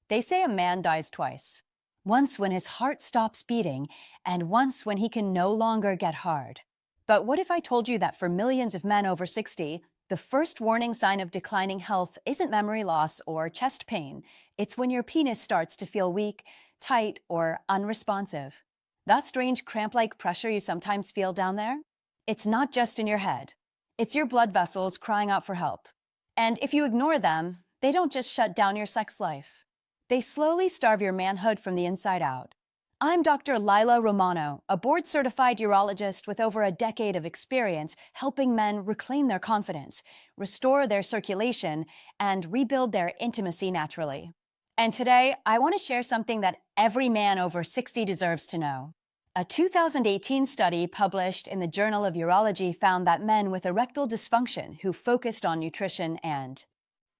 They say a man dies twice. Once when his heart stops beating, and once when he can no longer get hard. But what if I told you that for millions of men over 60, the first warning sign of declining health isn't memory loss or chest pain, it's when your penis starts to feel weak, tight, or unresponsive. That strange cramp-like pressure you sometimes feel down there? It's not just in your head. It's your blood vessels crying out for help. And if you ignore them, they don't just shut down your sex life. They slowly starve your manhood from the inside out. I'm Dr. Lila Romano, a board-certified urologist with over a decade of experience helping men reclaim their confidence, restore their circulation, and rebuild their intimacy naturally. And today, I want to share something that every man over 60 deserves to know. A 2018 study published in the Journal of Urology found that men with erectile dysfunction who focused on nutrition and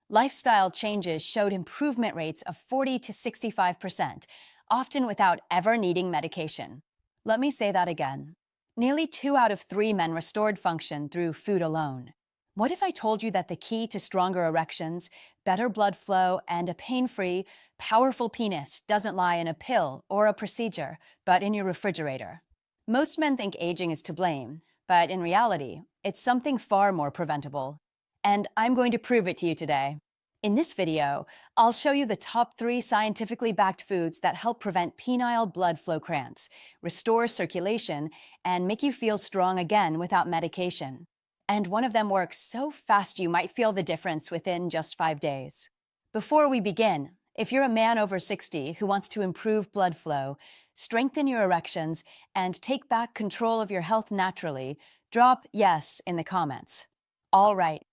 lifestyle changes showed improvement rates of 40 to 65%, often without ever needing medication. Let me say that again. Nearly 2 out of 3 men restored function through food alone. What if I told you that the key to stronger erections, better blood flow, and a pain-free, powerful penis doesn't lie in a pill or a procedure, but in your refrigerator? Most men think aging is to blame, but in reality, it's something far more preventable. And I'm going to prove it to you today. In this video, I'll show you the top 3 scientifically backed foods that help prevent penile blood flow cramps, restore circulation, and make you feel strong again without medication. And one of them works so fast you might feel the difference within just 5 days. Before we begin, if you're a man over 60 who wants to improve blood flow, strengthen your erections, and take back control of your health naturally, drop yes in the comments. All right,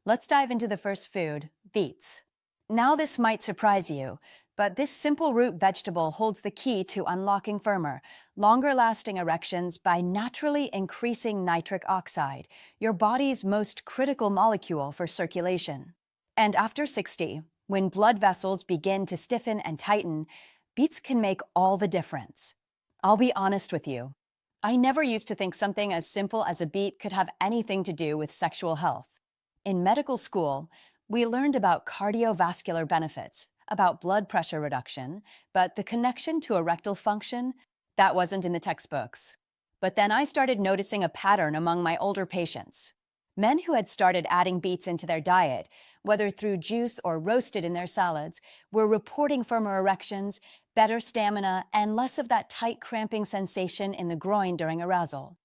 let's dive into the first food, beets. Now this might surprise you, but this simple root vegetable holds the key to unlocking firmer, longer-lasting erections by naturally increasing nitric oxide, your body's most critical molecule for circulation. And after 60, when blood vessels begin to stiffen and tighten, beets can make all the difference. I'll be honest with you. I never used to think something as simple as a beet could have anything to do with sexual health. In medical school, we learned about cardiovascular benefits, about blood pressure reduction, but the connection to erectile function, that wasn't in the textbooks. But then I started noticing a pattern among my older patients. Men who had started adding beets into their diet, whether through juice or roasted in their salads, were reporting firmer erections, better stamina, and less of that tight cramping sensation in the groin during arousal.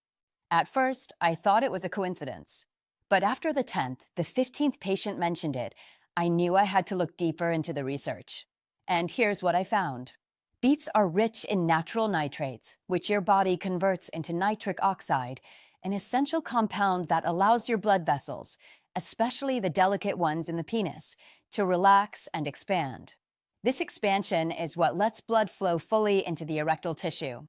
At first, I thought it was a coincidence. But after the 10th, the 15th patient mentioned it, I knew I had to look deeper into the research. And here's what I found. Beets are rich in natural nitrates, which your body converts into nitric oxide, an essential compound that allows your blood vessels, especially the delicate ones in the penis, to relax and expand. This expansion is what lets blood flow fully into the erectile tissue.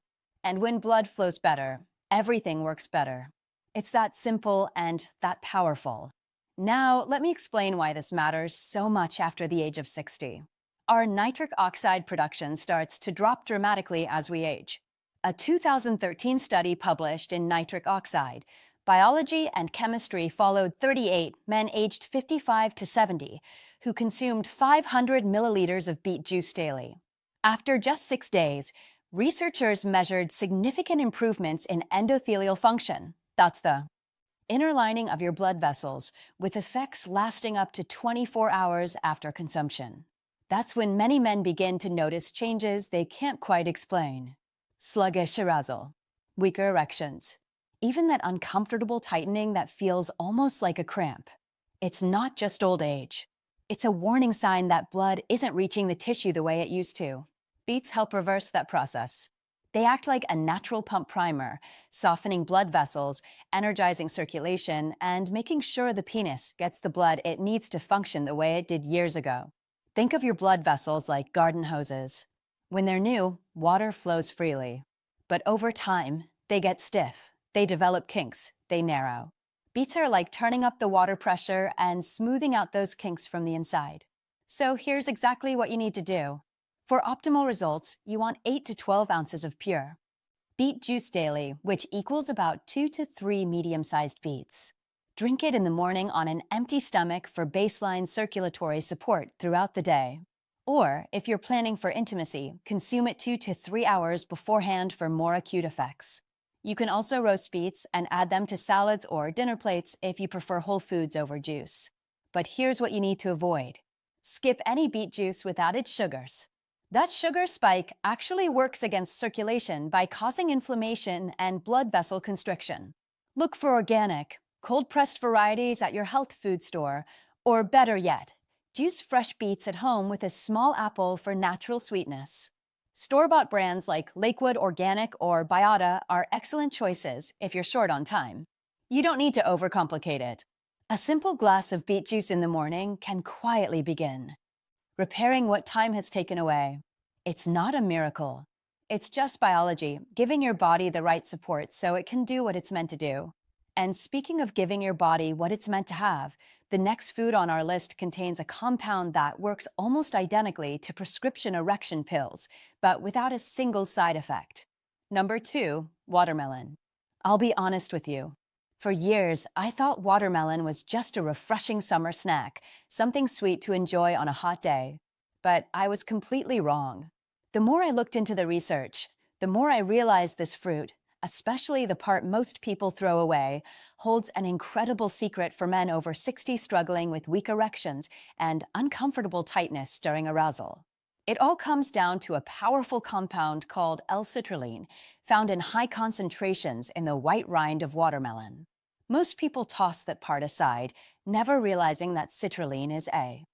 And when blood flows better, everything works better. It's that simple and that powerful. Now, let me explain why this matters so much after the age of 60. Our nitric oxide production starts to drop dramatically as we age. A 2013 study published in Nitric Oxide, Biology and Chemistry followed 38 men aged 55 to 70 who consumed 500 milliliters of beet juice daily. After just 6 days, researchers measured significant improvements in endothelial function. That's the inner lining of your blood vessels, with effects lasting up to 24 hours after consumption. That's when many men begin to notice changes they can't quite explain. Sluggish arousal, weaker erections, even that uncomfortable tightening that feels almost like a cramp. It's not just old age. It's a warning sign that blood isn't reaching the tissue the way it used to. Beets help reverse that process. They act like a natural pump primer, softening blood vessels, energizing circulation, and making sure the penis gets the blood it needs to function the way it did years ago. Think of your blood vessels like garden hoses. When they're new, water flows freely. But over time, they get stiff, they develop kinks, they narrow. Beets are like turning up the water pressure and smoothing out those kinks from the inside. So here's exactly what you need to do. For optimal results, you want 8 to 12 ounces of pure beet juice daily, which equals about 2 to 3 medium-sized beets. Drink it in the morning on an empty stomach for baseline circulatory support throughout the day. Or, if you're planning for intimacy, consume it 2 to 3 hours beforehand for more acute effects. You can also roast beets and add them to salads or dinner plates if you prefer whole foods over juice. But here's what you need to avoid. Skip any beet juice with added sugars. That sugar spike actually works against circulation by causing inflammation and blood vessel constriction. Look for organic, cold-pressed varieties at your health food store, or better yet, juice fresh beets at home with a small apple for natural sweetness. Store-bought brands like Lakewood Organic or Biota are excellent choices if you're short on time. You don't need to overcomplicate it. A simple glass of beet juice in the morning can quietly begin, repairing what time has taken away. It's not a miracle. It's just biology, giving your body the right support so it can do what it's meant to do. And speaking of giving your body what it's meant to have, the next food on our list contains a compound that works almost identically to prescription erection pills, but without a single side effect. Number 2, watermelon. I'll be honest with you. For years, I thought watermelon was just a refreshing summer snack, something sweet to enjoy on a hot day. But I was completely wrong. The more I looked into the research, the more I realized this fruit, especially the part most people throw away, holds an incredible secret for men over 60 struggling with weak erections and uncomfortable tightness during arousal. It all comes down to a powerful compound called L-citrulline, found in high concentrations in the white rind of watermelon. Most people toss that part aside, never realizing that citrulline is a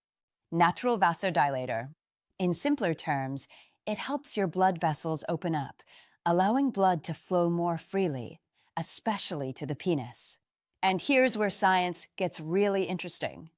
natural vasodilator. In simpler terms, it helps your blood vessels open up, allowing blood to flow more freely, especially to the penis. And here's where science gets really interesting.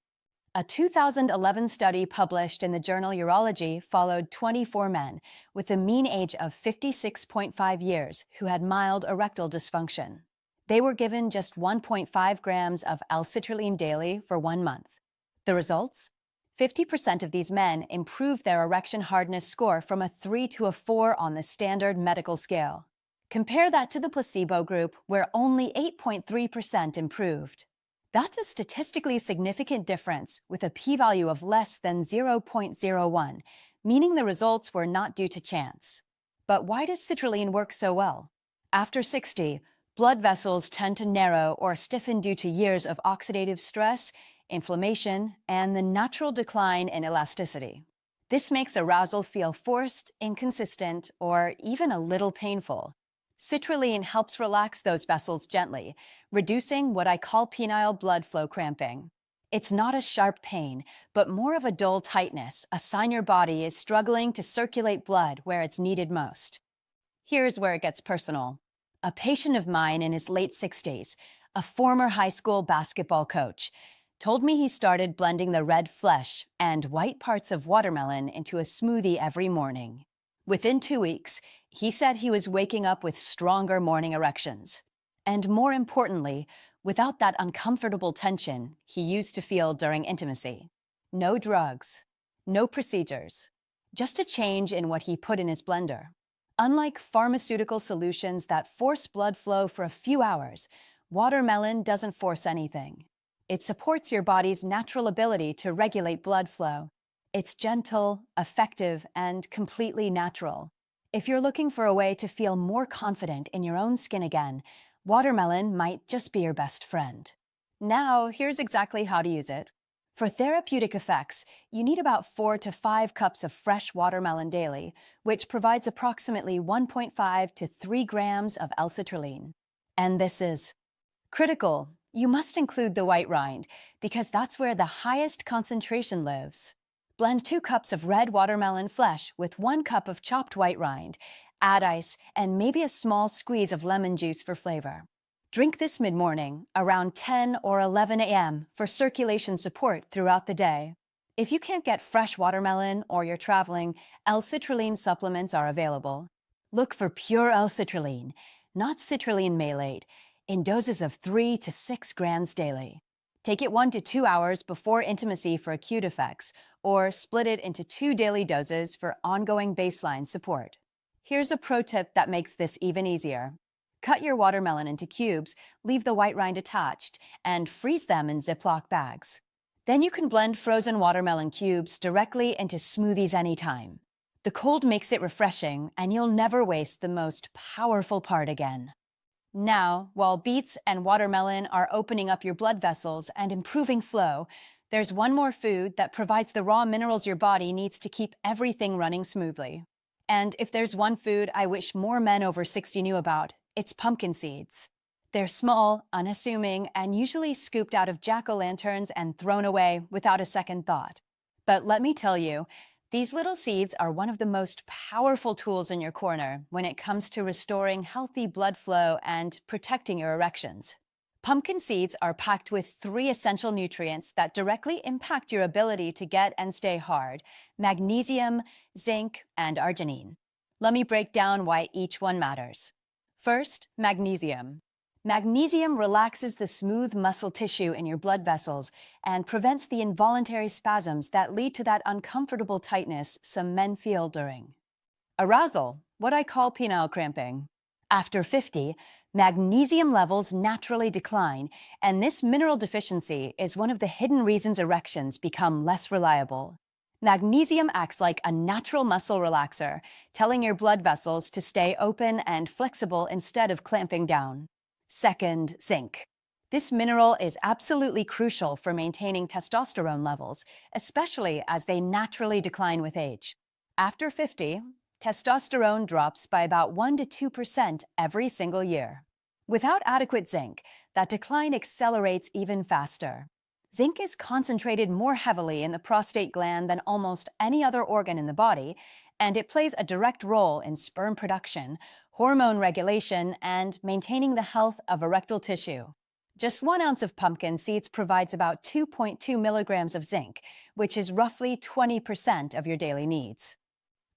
A 2011 study published in the journal Urology followed 24 men with a mean age of 56.5 years who had mild erectile dysfunction. They were given just 1.5 grams of L-citrulline daily for 1 month. The results? 50% of these men improved their erection hardness score from a 3 to a 4 on the standard medical scale. Compare that to the placebo group, where only 8.3% improved. That's a statistically significant difference with a p-value of less than 0.01, meaning the results were not due to chance. But why does citrulline work so well? After 60, blood vessels tend to narrow or stiffen due to years of oxidative stress, inflammation, and the natural decline in elasticity. This makes arousal feel forced, inconsistent, or even a little painful. Citrulline helps relax those vessels gently, reducing what I call penile blood flow cramping. It's not a sharp pain, but more of a dull tightness, a sign your body is struggling to circulate blood where it's needed most. Here's where it gets personal. A patient of mine in his late 60s, a former high school basketball coach, told me he started blending the red flesh and white parts of watermelon into a smoothie every morning. Within 2 weeks, he said he was waking up with stronger morning erections. And more importantly, without that uncomfortable tension he used to feel during intimacy. No drugs, no procedures, just a change in what he put in his blender. Unlike pharmaceutical solutions that force blood flow for a few hours, watermelon doesn't force anything. It supports your body's natural ability to regulate blood flow. It's gentle, effective, and completely natural. If you're looking for a way to feel more confident in your own skin again, watermelon might just be your best friend. Now, here's exactly how to use it. For therapeutic effects, you need about 4 to 5 cups of fresh watermelon daily, which provides approximately 1.5 to 3 grams of L-citrulline. And this is critical. You must include the white rind, because that's where the highest concentration lives. Blend 2 cups of red watermelon flesh with 1 cup of chopped white rind. Add ice and maybe a small squeeze of lemon juice for flavor. Drink this mid-morning, around 10 or 11 a.m. for circulation support throughout the day. If you can't get fresh watermelon or you're traveling, L-citrulline supplements are available. Look for pure L-citrulline, not citrulline malate, in doses of 3 to 6 grams daily. Take it 1 to 2 hours before intimacy for acute effects, or split it into 2 daily doses for ongoing baseline support. Here's a pro tip that makes this even easier. Cut your watermelon into cubes, leave the white rind attached, and freeze them in Ziploc bags. Then you can blend frozen watermelon cubes directly into smoothies anytime. The cold makes it refreshing, and you'll never waste the most powerful part again. Now, while beets and watermelon are opening up your blood vessels and improving flow, there's one more food that provides the raw minerals your body needs to keep everything running smoothly. And if there's one food I wish more men over 60 knew about, it's pumpkin seeds. They're small, unassuming, and usually scooped out of jack-o'-lanterns and thrown away without a second thought. But let me tell you, these little seeds are one of the most powerful tools in your corner when it comes to restoring healthy blood flow and protecting your erections. Pumpkin seeds are packed with 3 essential nutrients that directly impact your ability to get and stay hard: magnesium, zinc, and arginine. Let me break down why each one matters. First, magnesium. Magnesium relaxes the smooth muscle tissue in your blood vessels and prevents the involuntary spasms that lead to that uncomfortable tightness some men feel during arousal, what I call penile cramping. After 50, magnesium levels naturally decline, and this mineral deficiency is one of the hidden reasons erections become less reliable. Magnesium acts like a natural muscle relaxer, telling your blood vessels to stay open and flexible instead of clamping down. Second, zinc. This mineral is absolutely crucial for maintaining testosterone levels, especially as they naturally decline with age. After 50, testosterone drops by about 1 to 2% every single year. Without adequate zinc, that decline accelerates even faster. Zinc is concentrated more heavily in the prostate gland than almost any other organ in the body, and it plays a direct role in sperm production, hormone regulation, and maintaining the health of erectile tissue. Just 1 ounce of pumpkin seeds provides about 2.2 milligrams of zinc, which is roughly 20% of your daily needs.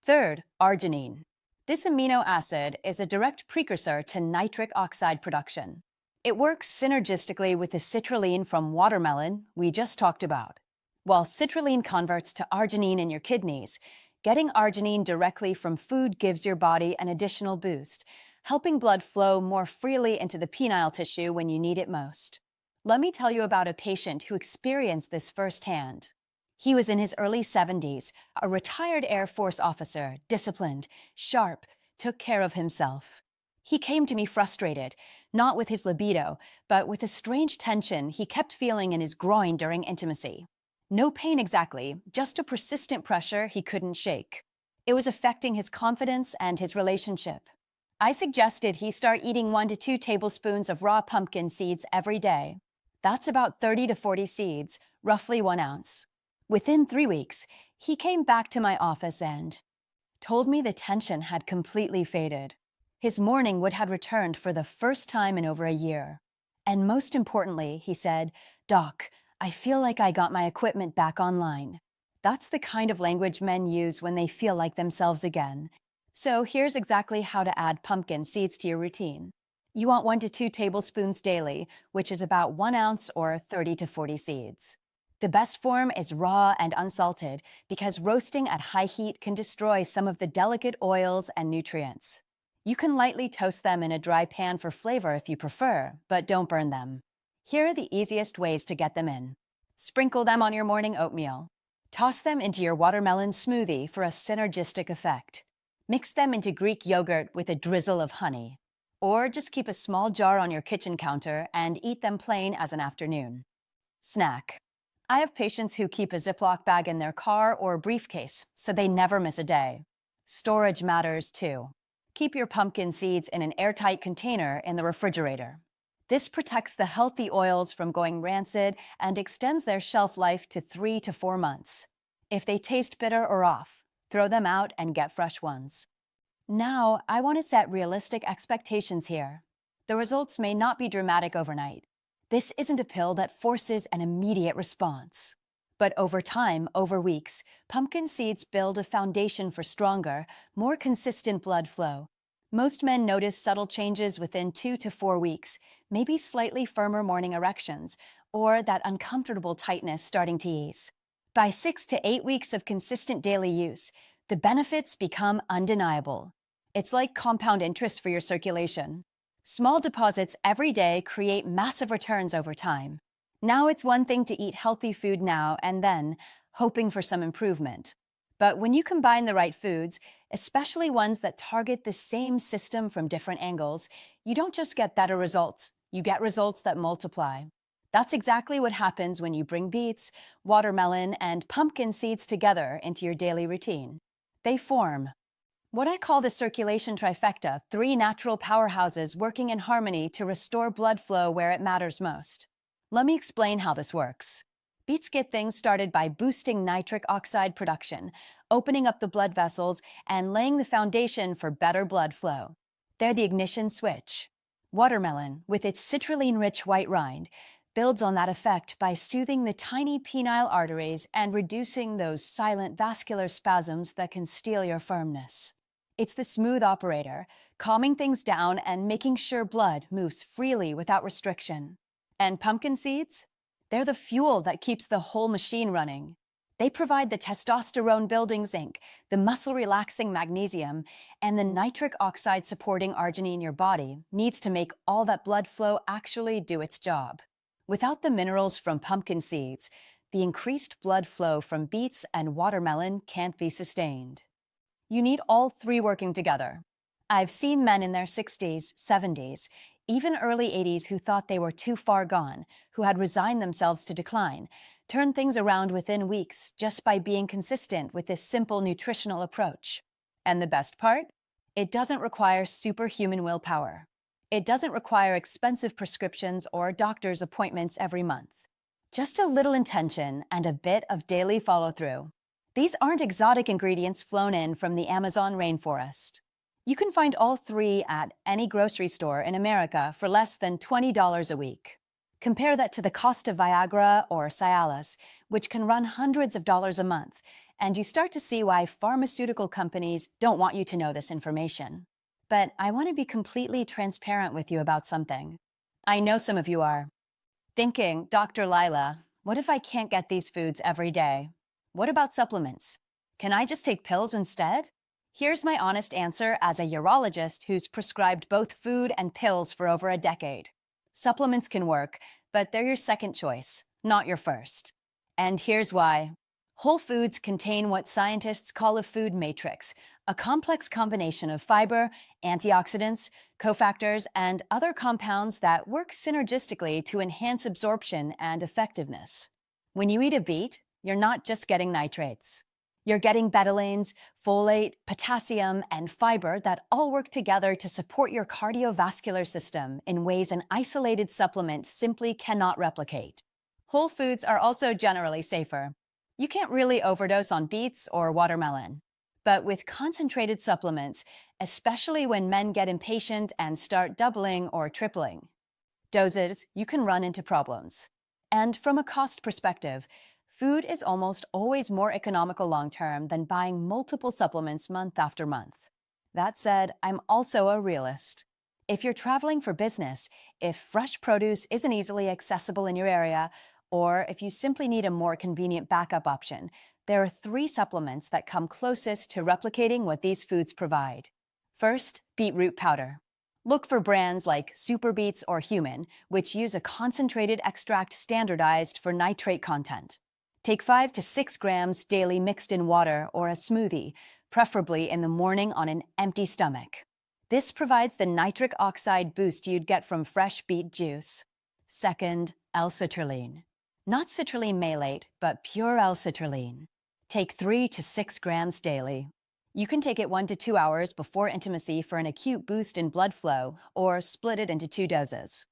Third, arginine. This amino acid is a direct precursor to nitric oxide production. It works synergistically with the citrulline from watermelon we just talked about. While citrulline converts to arginine in your kidneys, getting arginine directly from food gives your body an additional boost, helping blood flow more freely into the penile tissue when you need it most. Let me tell you about a patient who experienced this firsthand. He was in his early 70s, a retired Air Force officer, disciplined, sharp, took care of himself. He came to me frustrated, not with his libido, but with a strange tension he kept feeling in his groin during intimacy. No pain exactly, just a persistent pressure he couldn't shake. It was affecting his confidence and his relationship. I suggested he start eating 1 to 2 tablespoons of raw pumpkin seeds every day. That's about 30 to 40 seeds, roughly 1 ounce. Within 3 weeks, he came back to my office and told me the tension had completely faded. His morning wood had returned for the first time in over a year. And most importantly, he said, "Doc, I feel like I got my equipment back online." That's the kind of language men use when they feel like themselves again. So here's exactly how to add pumpkin seeds to your routine. You want 1 to 2 tablespoons daily, which is about 1 ounce or 30 to 40 seeds. The best form is raw and unsalted because roasting at high heat can destroy some of the delicate oils and nutrients. You can lightly toast them in a dry pan for flavor if you prefer, but don't burn them. Here are the easiest ways to get them in. Sprinkle them on your morning oatmeal. Toss them into your watermelon smoothie for a synergistic effect. Mix them into Greek yogurt with a drizzle of honey. Or just keep a small jar on your kitchen counter and eat them plain as an afternoon snack. I have patients who keep a Ziploc bag in their car or briefcase so they never miss a day. Storage matters too. Keep your pumpkin seeds in an airtight container in the refrigerator. This protects the healthy oils from going rancid and extends their shelf life to 3 to 4 months. If they taste bitter or off, throw them out and get fresh ones. Now, I want to set realistic expectations here. The results may not be dramatic overnight. This isn't a pill that forces an immediate response. But over time, over weeks, pumpkin seeds build a foundation for stronger, more consistent blood flow. Most men notice subtle changes within 2 to 4 weeks, maybe slightly firmer morning erections, or that uncomfortable tightness starting to ease. By 6 to 8 weeks of consistent daily use, the benefits become undeniable. It's like compound interest for your circulation. Small deposits every day create massive returns over time. Now it's one thing to eat healthy food now and then, hoping for some improvement. But when you combine the right foods, especially ones that target the same system from different angles, you don't just get better results, you get results that multiply. That's exactly what happens when you bring beets, watermelon, and pumpkin seeds together into your daily routine. They form what I call the circulation trifecta, three natural powerhouses working in harmony to restore blood flow where it matters most. Let me explain how this works. Beets get things started by boosting nitric oxide production, opening up the blood vessels, and laying the foundation for better blood flow. They're the ignition switch. Watermelon, with its citrulline-rich white rind, builds on that effect by soothing the tiny penile arteries and reducing those silent vascular spasms that can steal your firmness. It's the smooth operator, calming things down and making sure blood moves freely without restriction. And pumpkin seeds? They're the fuel that keeps the whole machine running. They provide the testosterone-building zinc, the muscle-relaxing magnesium, and the nitric oxide-supporting arginine your body needs to make all that blood flow actually do its job. Without the minerals from pumpkin seeds, the increased blood flow from beets and watermelon can't be sustained. You need all three working together. I've seen men in their 60s, 70s, even early 80s who thought they were too far gone, who had resigned themselves to decline, turn things around within weeks just by being consistent with this simple nutritional approach. And the best part? It doesn't require superhuman willpower. It doesn't require expensive prescriptions or doctor's appointments every month. Just a little intention and a bit of daily follow-through. These aren't exotic ingredients flown in from the Amazon rainforest. You can find all three at any grocery store in America for less than $20 a week. Compare that to the cost of Viagra or Cialis, which can run hundreds of dollars a month, and you start to see why pharmaceutical companies don't want you to know this information. But I want to be completely transparent with you about something. I know some of you are thinking, Dr. Lila, what if I can't get these foods every day? What about supplements? Can I just take pills instead? Here's my honest answer as a urologist who's prescribed both food and pills for over a decade. Supplements can work, but they're your second choice, not your first. And here's why. Whole foods contain what scientists call a food matrix, a complex combination of fiber, antioxidants, cofactors, and other compounds that work synergistically to enhance absorption and effectiveness. When you eat a beet, you're not just getting nitrates. You're getting betalains, folate, potassium, and fiber that all work together to support your cardiovascular system in ways an isolated supplement simply cannot replicate. Whole foods are also generally safer. You can't really overdose on beets or watermelon. But with concentrated supplements, especially when men get impatient and start doubling or tripling doses, you can run into problems. And from a cost perspective, food is almost always more economical long-term than buying multiple supplements month after month. That said, I'm also a realist. If you're traveling for business, if fresh produce isn't easily accessible in your area, or if you simply need a more convenient backup option, there are three supplements that come closest to replicating what these foods provide. First, beetroot powder. Look for brands like Super Beets or Human, which use a concentrated extract standardized for nitrate content. Take 5 to 6 grams daily mixed in water or a smoothie, preferably in the morning on an empty stomach. This provides the nitric oxide boost you'd get from fresh beet juice. Second, L-citrulline. Not citrulline malate, but pure L-citrulline. Take 3 to 6 grams daily. You can take it 1 to 2 hours before intimacy for an acute boost in blood flow, or split it into 2 doses.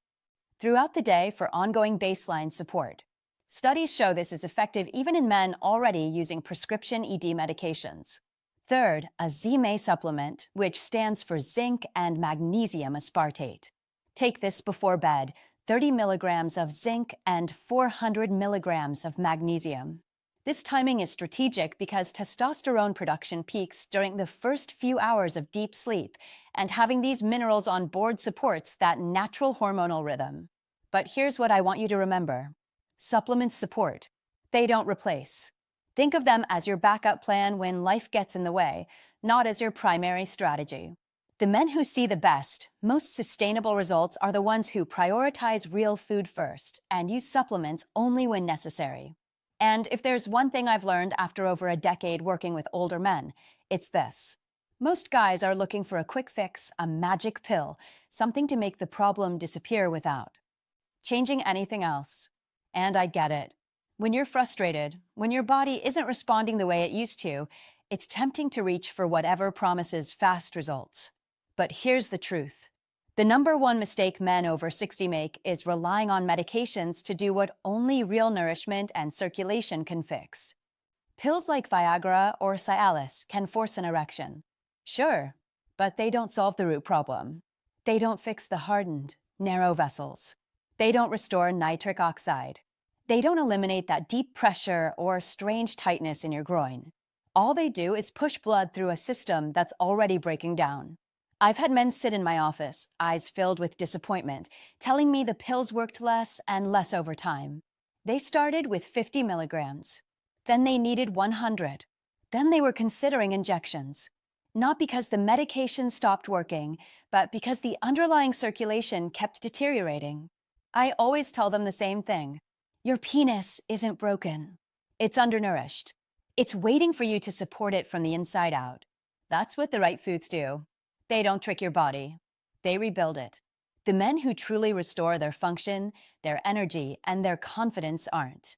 Throughout the day for ongoing baseline support. Studies show this is effective even in men already using prescription ED medications. Third, a ZMA supplement, which stands for zinc and magnesium aspartate. Take this before bed, 30 milligrams of zinc and 400 milligrams of magnesium. This timing is strategic because testosterone production peaks during the first few hours of deep sleep, and having these minerals on board supports that natural hormonal rhythm. But here's what I want you to remember. Supplements support. They don't replace. Think of them as your backup plan when life gets in the way, not as your primary strategy. The men who see the best, most sustainable results are the ones who prioritize real food first and use supplements only when necessary. And if there's one thing I've learned after over a decade working with older men, it's this. Most guys are looking for a quick fix, a magic pill, something to make the problem disappear without changing anything else. And I get it. When you're frustrated, when your body isn't responding the way it used to, it's tempting to reach for whatever promises fast results. But here's the truth. The number one mistake men over 60 make is relying on medications to do what only real nourishment and circulation can fix. Pills like Viagra or Cialis can force an erection. Sure, but they don't solve the root problem. They don't fix the hardened, narrow vessels. They don't restore nitric oxide. They don't eliminate that deep pressure or strange tightness in your groin. All they do is push blood through a system that's already breaking down. I've had men sit in my office, eyes filled with disappointment, telling me the pills worked less and less over time. They started with 50 milligrams. Then they needed 100. Then they were considering injections. Not because the medication stopped working, but because the underlying circulation kept deteriorating. I always tell them the same thing. Your penis isn't broken. It's undernourished. It's waiting for you to support it from the inside out. That's what the right foods do. They don't trick your body. They rebuild it. The men who truly restore their function, their energy, and their confidence aren't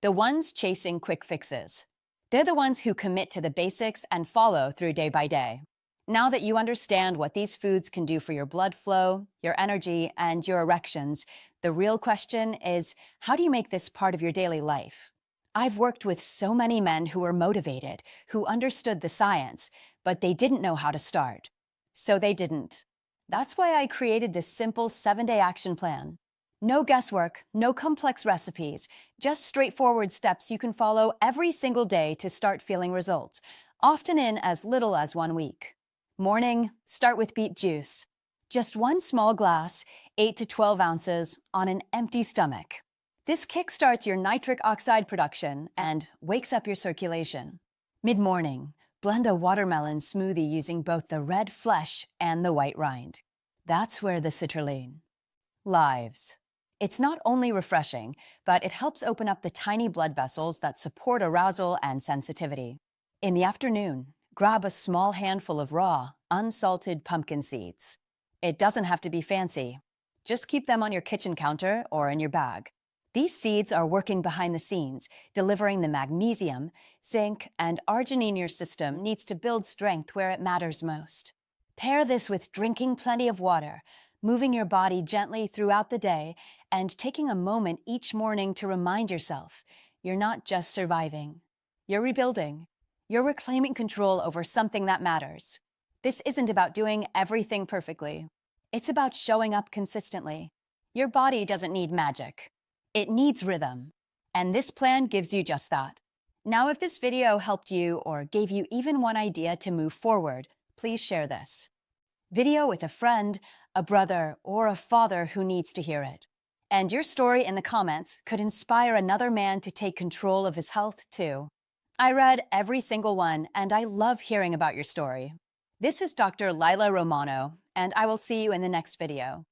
the ones chasing quick fixes. They're the ones who commit to the basics and follow through day by day. Now that you understand what these foods can do for your blood flow, your energy, and your erections, the real question is, how do you make this part of your daily life? I've worked with so many men who were motivated, who understood the science, but they didn't know how to start. So they didn't. That's why I created this simple 7-day action plan. No guesswork, no complex recipes, just straightforward steps you can follow every single day to start feeling results, often in as little as 1 week. Morning, start with beet juice. Just 1 small glass, 8 to 12 ounces, on an empty stomach. This kickstarts your nitric oxide production and wakes up your circulation. Mid-morning, blend a watermelon smoothie using both the red flesh and the white rind. That's where the citrulline lives. It's not only refreshing, but it helps open up the tiny blood vessels that support arousal and sensitivity. In the afternoon, grab a small handful of raw, unsalted pumpkin seeds. It doesn't have to be fancy. Just keep them on your kitchen counter or in your bag. These seeds are working behind the scenes, delivering the magnesium, zinc, and arginine your system needs to build strength where it matters most. Pair this with drinking plenty of water, moving your body gently throughout the day, and taking a moment each morning to remind yourself you're not just surviving. You're rebuilding. You're reclaiming control over something that matters. This isn't about doing everything perfectly. It's about showing up consistently. Your body doesn't need magic. It needs rhythm. And this plan gives you just that. Now, if this video helped you or gave you even one idea to move forward, please share this video with a friend, a brother, or a father who needs to hear it. And your story in the comments could inspire another man to take control of his health too. I read every single one, and I love hearing about your story. This is Dr. Lila Romano, and I will see you in the next video.